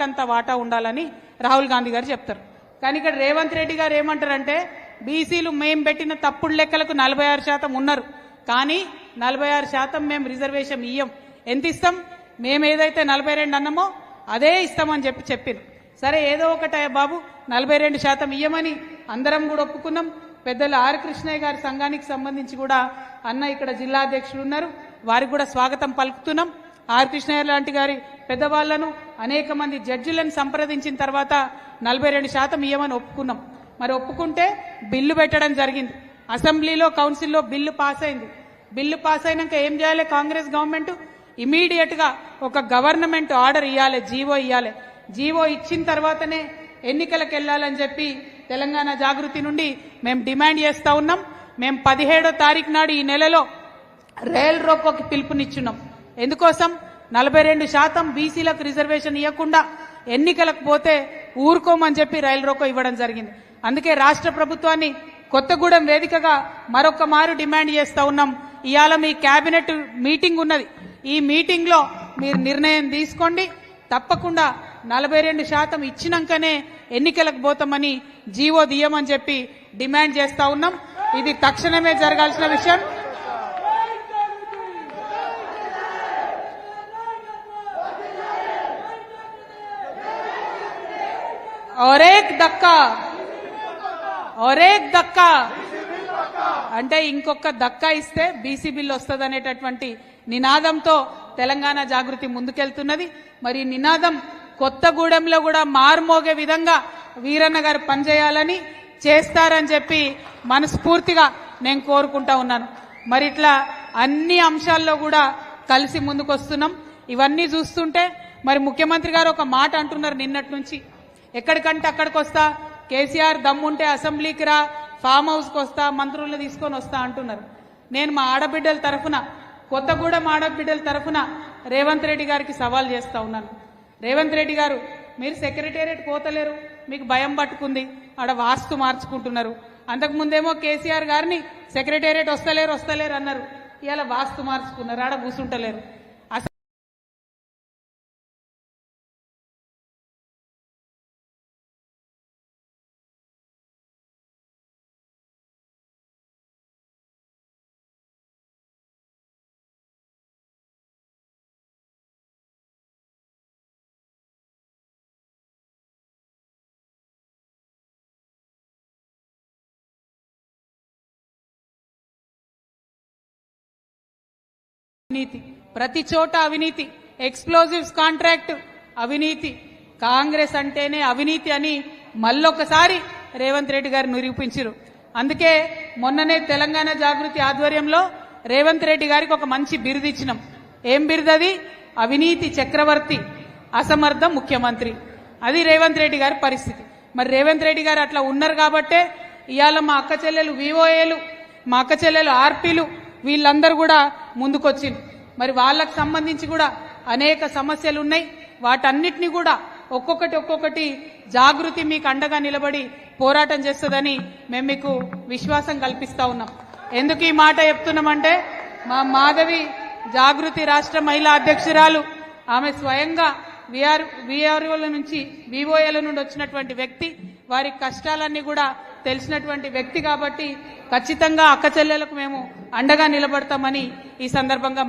అంత వాటా ఉండాలని రాహుల్ గాంధీ గారు చెప్తారు. కానీ ఇక్కడ రేవంత్ రెడ్డి గారు ఏమంటారంటే బీసీలు మేము పెట్టిన తప్పుడు లెక్కలకు 46% ఉన్నారు, కానీ 46% మేము రిజర్వేషన్ ఇయ్యం. ఎంత ఇస్తాం? మేము ఏదైతే 42 అన్నామో అదే ఇస్తామని చెప్పారు. సరే ఏదో ఒకటే బాబు 42% ఇయ్యమని అందరం కూడా ఒప్పుకున్నాం. పెద్దలు ఆర్ కృష్ణయ్య గారి సంఘానికి సంబంధించి కూడా అన్న ఇక్కడ జిల్లా అధ్యక్షులు ఉన్నారు, వారికి కూడా స్వాగతం పలుకుతున్నాం. ఆర్ కృష్ణయ్య లాంటి గారి పెద్దవాళ్లను అనేక మంది జడ్జిలను సంప్రదించిన తర్వాత 42% ఇయ్యమని ఒప్పుకున్నాం. మరి ఒప్పుకుంటే బిల్లు పెట్టడం జరిగింది. అసెంబ్లీలో కౌన్సిల్లో బిల్లు పాస్ అయింది. బిల్లు పాస్ అయినాక ఏం చేయాలి? కాంగ్రెస్ గవర్నమెంట్ ఇమీడియట్ గా ఒక గవర్నమెంట్ ఆర్డర్ ఇవ్వాలి, జీవో ఇవ్వాలి. జీవో ఇచ్చిన తర్వాతనే ఎన్నికలకు వెళ్లాలని చెప్పి తెలంగాణ జాగృతి నుండి మేము డిమాండ్ చేస్తా ఉన్నాం. మేము 17వ తారీఖు నాడు ఈ నెలలో రైల్ రోకోకి పిలుపునిచ్చున్నాం. ఎందుకోసం? 42% బీసీలకు రిజర్వేషన్ ఇవ్వకుండా ఎన్నికలకు పోతే ఊరుకోమని చెప్పి రైలు రోకో ఇవ్వడం జరిగింది. అందుకే రాష్ట్ర ప్రభుత్వాన్ని కొత్తగూడెం వేదికగా మరొక మారు డిమాండ్ చేస్తా ఉన్నాం. ఇవాళ మీ కేబినెట్ మీటింగ్ ఉన్నది. ఈ మీటింగ్ లో మీరు నిర్ణయం తీసుకోండి. తప్పకుండా 42% ఇచ్చినాకనే ఎన్నికలకు పోతామని జీవో దియమని చెప్పి డిమాండ్ చేస్తా ఉన్నాం. ఇది తక్షణమే జరగాల్సిన విషయం. और एक धक्का అంటే ఇంకొక దక్కా ఇస్తే బీసీ బిల్ వస్తుందనేటటువంటి నినాదంతో తెలంగాణ జాగృతి ముందుకెళ్తున్నది. మరి నినాదం కొత్తగూడెంలో కూడా మారుమోగే విధంగా వీరన్న గారు పనిచేయాలని చేస్తారని చెప్పి మనస్ఫూర్తిగా నేను కోరుకుంటా ఉన్నాను. మరి ఇట్లా అన్ని అంశాల్లో కూడా కలిసి ముందుకొస్తున్నాం. ఇవన్నీ చూస్తుంటే మరి ముఖ్యమంత్రి గారు ఒక మాట అంటున్నారు నిన్నటి నుంచి, ఎక్కడికంటే అక్కడికి వస్తా, కేసీఆర్ దమ్ముంటే అసెంబ్లీకి రా, ఫామ్ హౌస్కి వస్తా, మంత్రులను తీసుకొని వస్తా అంటున్నారు. నేను మా ఆడబిడ్డల తరఫున, కొత్తగూడెం ఆడబిడ్డల తరఫున రేవంత్ రెడ్డి గారికి సవాల్ చేస్తా ఉన్నాను. రేవంత్ రెడ్డి గారు, మీరు సెక్రటేరియట్ పోతలేరు, మీకు భయం పట్టుకుంది, ఆడ వాస్తు మార్చుకుంటున్నారు. అంతకుముందేమో కేసీఆర్ గారిని సెక్రటేరియట్ వస్తలేరు అన్నారు. ఇవాళ వాస్తు మార్చుకున్నారు, ఆడ కూర్చుంటలేరు. అవినీతి, ప్రతి చోట అవినీతి, ఎక్స్ప్లోజివ్స్ కాంట్రాక్ట్ అవినీతి, కాంగ్రెస్ అంటేనే అవినీతి అని మళ్ళొకసారి రేవంత్ రెడ్డి గారు నిరూపించారు. అందుకే మొన్ననే తెలంగాణ జాగృతి ఆధ్వర్యంలో రేవంత్ రెడ్డి గారికి ఒక మంచి బిరుదు ఇచ్చినాం. ఏం బిరుదు అది? అవినీతి చక్రవర్తి, అసమర్థ ముఖ్యమంత్రి. అది రేవంత్ రెడ్డి గారి పరిస్థితి. మరి రేవంత్ రెడ్డి గారు అట్లా ఉన్నారు కాబట్టే ఇవాళ మా అక్క చెల్లెలు వివోఏలు, మా అక్క చెల్లెలు ఆర్పీలు వీళ్ళందరూ కూడా ముందుకొచ్చింది. మరి వాళ్ళకు సంబంధించి కూడా అనేక సమస్యలు ఉన్నాయి. వాటన్నిటినీ కూడా ఒక్కొక్కటి జాగృతి మీకు అండగా నిలబడి పోరాటం చేస్తుందని మేము మీకు విశ్వాసం కల్పిస్తా ఉన్నాం. ఎందుకు ఈ మాట చెప్తున్నామంటే మా మాధవి జాగృతి రాష్ట్ర మహిళా అధ్యక్షురాలు, ఆమె స్వయంగా విఆర్ఓల నుంచి వివోఏల నుండి వచ్చినటువంటి వ్యక్తి, వారి కష్టాలన్నీ కూడా తెలిసినటువంటి వ్యక్తి కాబట్టి ఖచ్చితంగా అక్క చెల్లెలకు మేము అండగా నిలబడతామని ఈ సందర్భంగా